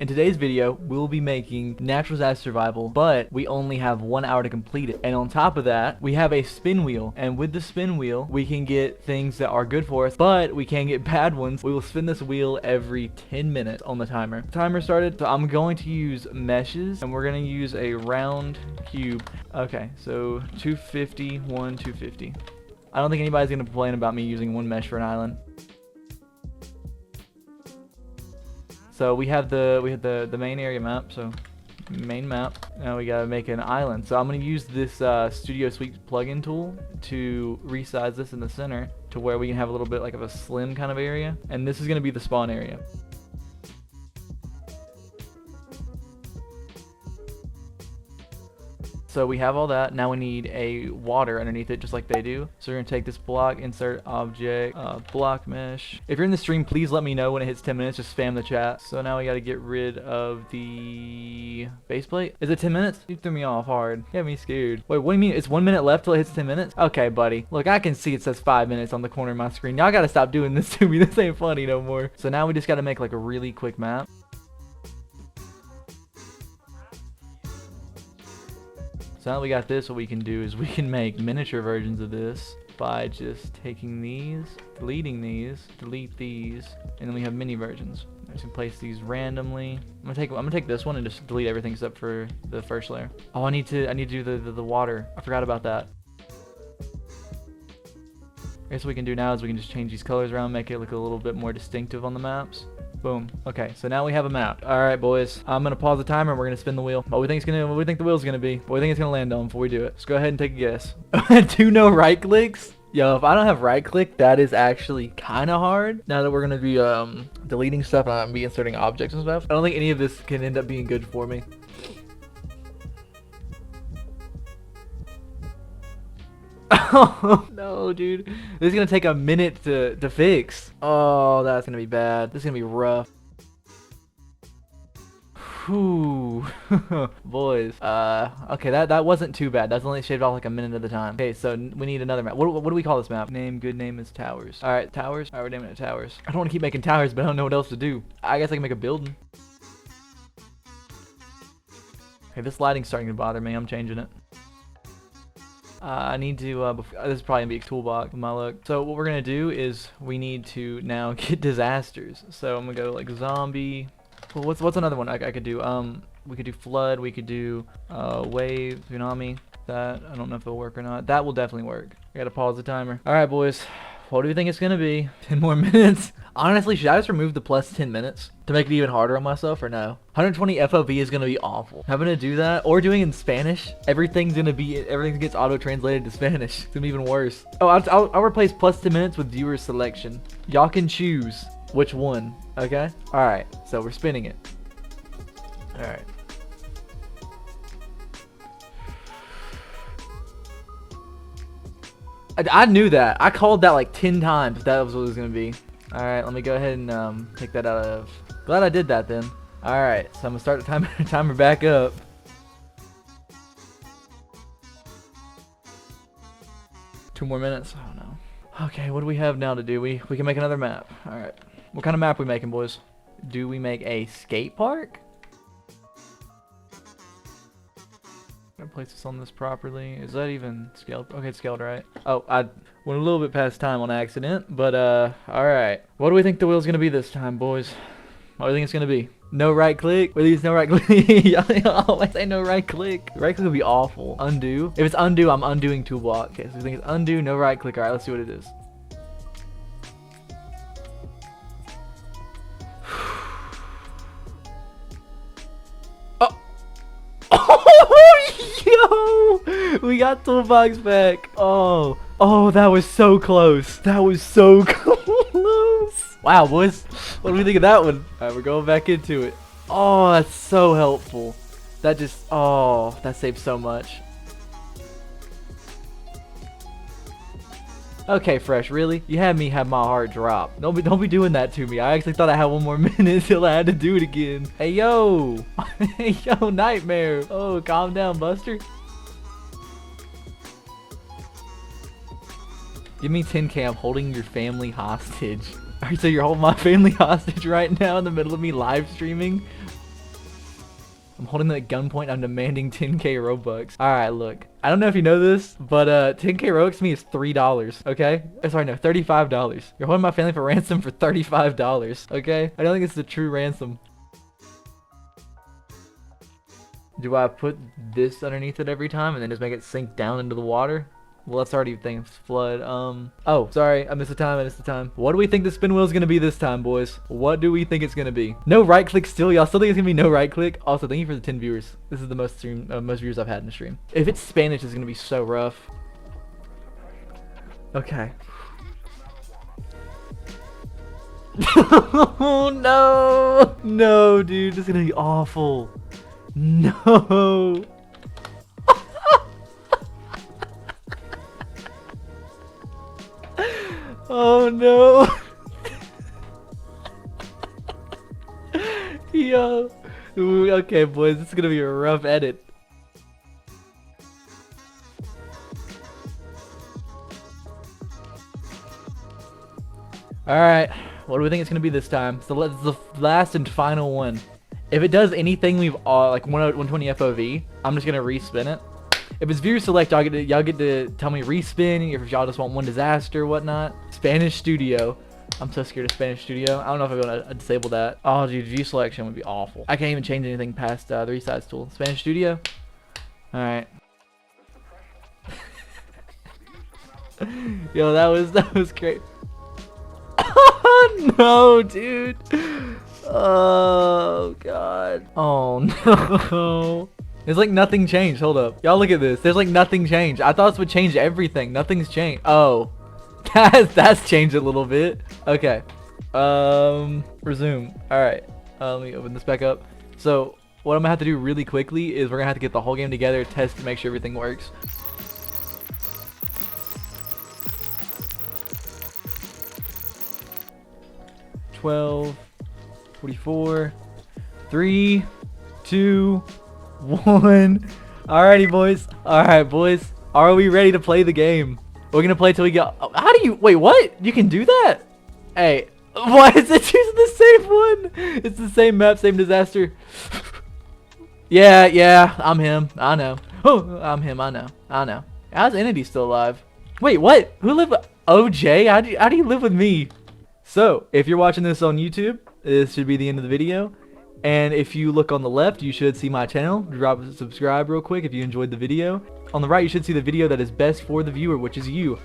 In today's video, we'll be making natural disaster survival, but we only have 1 hour to complete it. And on top of that, we have a spin wheel. And with the spin wheel, we can get things that are good for us, but we can get bad ones. We will spin this wheel every 10 minutes on the timer. The timer started, so I'm going to use meshes, and we're going to use a round cube. Okay, so 250, 250. I don't think anybody's going to complain about me using one mesh for an island. So we have the main area map, so main map. Now we gotta make an island. So I'm gonna use this Studio Suite plugin tool to resize this in the center to where we can have a little bit like of a slim kind of area. And this is gonna be the spawn area. So we have all that. Now we need a water underneath it, just like they do. So we're gonna take this block, insert object, block mesh. If you're in the stream, please let me know when it hits 10 minutes. Just spam the chat. So now we gotta get rid of the base plate. Is it 10 minutes? You threw me off hard. You got me scared. Wait, what do you mean? It's 1 minute left till it hits 10 minutes? Okay, buddy. Look, I can see it says 5 minutes on the corner of my screen. Y'all gotta stop doing this to me. This ain't funny no more. So now we just gotta make like a really quick map. So now that we got this, what we can do is we can make miniature versions of this by just taking these, deleting these, delete these, and then we have mini versions. I just can place these randomly. I'm gonna take this one and just delete everything except for the first layer. Oh, I need to do the water. I forgot about that. I guess what we can do now is we can just change these colors around, make it look a little bit more distinctive on the maps. Boom. Okay, so now we have a map. All right, boys. I'm gonna pause the timer and we're gonna spin the wheel. What we think the wheel's gonna be? What we think it's gonna land on before we do it? Let's go ahead and take a guess. 2 no right clicks. Yo, if I don't have right click, that is actually kind of hard. Now that we're gonna be deleting stuff and I'm gonna be inserting objects and stuff, I don't think any of this can end up being good for me. Oh no, dude, this is gonna take a minute to fix. Oh, that's gonna be bad. This is gonna be rough. Whew. Boys. Okay, that wasn't too bad. That's only shaved off like a minute at a time. Okay, so we need another map. What do we call this map? Good name is Towers. All right, Towers. All right, we're naming it Towers. I don't want to keep making towers, but I don't know what else to do. I guess I can make a building. Okay, this lighting's starting to bother me. I'm changing it. I need to, this is probably gonna be a toolbox with my look. So what we're gonna do is we need to now get disasters. So I'm gonna go like zombie. Well, what's another one I could do? We could do flood, we could do wave, tsunami. That, I don't know if it'll work or not. That will definitely work. I gotta pause the timer. All right, boys. What do you think it's gonna be? 10 more minutes. Honestly, should I just remove the plus 10 minutes to make it even harder on myself or no? 120 FOV is gonna be awful. Having to do that or doing it in Spanish, everything gets auto translated to Spanish. It's gonna be even worse. Oh, I'll replace plus 10 minutes with viewer selection. Y'all can choose which one. Okay. All right. So we're spinning it. All right. I knew that. I called that like 10 times. That was what it was gonna be. All right, let me go ahead and take that out of. Glad I did that then. All right, so I'm gonna start the timer back up. Two more minutes. Oh no. Okay, what do we have now to do? We can make another map. All right. What kind of map are we making, boys? Do we make a skate park? Gotta place this on this properly. Is that even scaled? Okay, it's scaled right. Oh, I went a little bit past time on accident, but all right. What do we think the wheel's gonna be this time, boys? What do you think it's gonna be? No right click? What do you think? No right click? Y'all always say no right click. Right click would be awful. Undo. If it's undo, I'm undoing toolbox. Okay, so I think it's undo, no right click. All right, let's see what it is. Yo, we got toolbox back. Oh, that was so close. That was so close. Wow, boys, what do we think of that one? All right, we're going back into it. Oh, that's so helpful. That just, oh, that saves so much. Okay, Fresh, really? You had me have my heart drop. Don't be doing that to me. I actually thought I had 1 more minute till I had to do it again. Hey, yo. Hey, yo, Nightmare. Oh, calm down, Buster. Give me 10K. I'm holding your family hostage. Alright, so you're holding my family hostage right now in the middle of me live streaming? I'm holding them at gunpoint. I'm demanding 10k Robux. All right, look. I don't know if you know this, but 10k Robux to me is $3. Okay? Sorry, no, $35. You're holding my family for ransom for $35. Okay? I don't think it's the true ransom. Do I put this underneath it every time and then just make it sink down into the water? Well, that's already things flood. Oh, sorry. I missed the time. What do we think the spin wheel is going to be this time, boys? What do we think it's going to be? No right click still. Y'all still think it's going to be no right click? Also, thank you for the 10 viewers. This is the most viewers I've had in the stream. If it's Spanish, it's going to be so rough. Okay. Oh, no. No, dude. This is going to be awful. No. Oh no. Yo. Ooh, okay, boys, this is gonna be a rough edit. Alright, what do we think it's gonna be this time? So let's the last and final one. If it does anything we've like 120 FOV, I'm just gonna respin it. If it's viewer select, y'all get to tell me respin. If y'all just want one disaster or whatnot. Spanish Studio. I'm so scared of Spanish Studio. I don't know if I'm gonna disable that. Oh, dude, view selection would be awful. I can't even change anything past the resize tool. Spanish Studio. All right. Yo, that was great. Oh no, dude. Oh god. Oh no. There's like nothing changed. Hold up. Y'all look at this. There's like nothing changed. I thought this would change everything. Nothing's changed. Oh. That's changed a little bit. Okay. Resume. Alright. Let me open this back up. So what I'm gonna have to do really quickly is we're gonna have to get the whole game together, test to make sure everything works. $12, 44, 3, 2, 1. Alrighty, boys. Alright, boys. Are we ready to play the game? We're gonna play till we get. How do you wait? What? You can do that? Hey, why is it using the same one? It's the same map, same disaster. Yeah, I'm him. I know. Oh, I'm him. I know. How's Entity still alive? Wait, what? Who live with OJ? How do you live with me? So, if you're watching this on YouTube, this should be the end of the video. And if you look on the left, you should see my channel. Drop a subscribe real quick if you enjoyed the video. On the right, you should see the video that is best for the viewer, which is you.